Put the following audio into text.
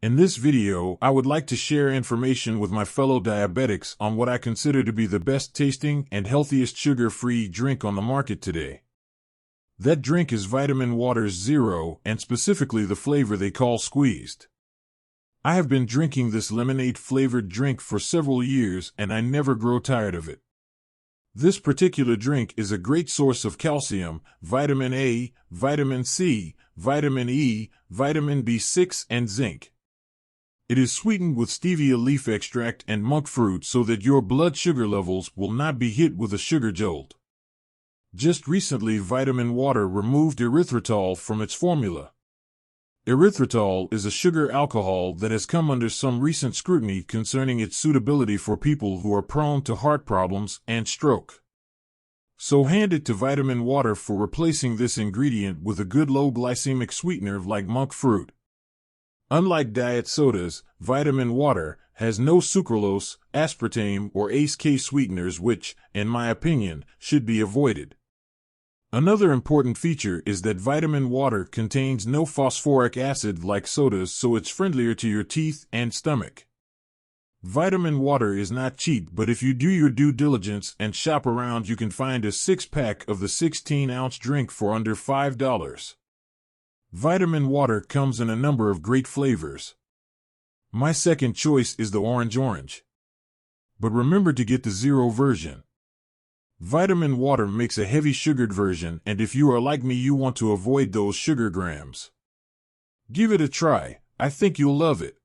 In this video, I would like to share information with my fellow diabetics on what I consider to be the best tasting and healthiest sugar-free drink on the market today. That drink is Vitamin Water Zero, and specifically the flavor they call squeezed. I have been drinking this lemonade-flavored drink for several years and I never grow tired of it. This particular drink is a great source of calcium, vitamin A, vitamin C, vitamin E, vitamin B6, and zinc. It is sweetened with stevia leaf extract and monk fruit so that your blood sugar levels will not be hit with a sugar jolt. Just recently, Vitamin Water removed erythritol from its formula. Erythritol is a sugar alcohol that has come under some recent scrutiny concerning its suitability for people who are prone to heart problems and stroke. So hand it to Vitamin Water for replacing this ingredient with a good low glycemic sweetener like monk fruit. Unlike diet sodas, Vitamin Water has no sucralose, aspartame, or ACE sweeteners which, in my opinion, should be avoided. Another important feature is that Vitamin Water contains no phosphoric acid like sodas, so it's friendlier to your teeth and stomach. Vitamin Water is not cheap, but if you do your due diligence and shop around, you can find a 6-pack of the 16-ounce drink for under $5. Vitamin Water comes in a number of great flavors. My second choice is the orange. But remember to get the zero version. Vitamin Water makes a heavy sugared version, and if you are like me, you want to avoid those sugar grams. Give it a try. I think you'll love it.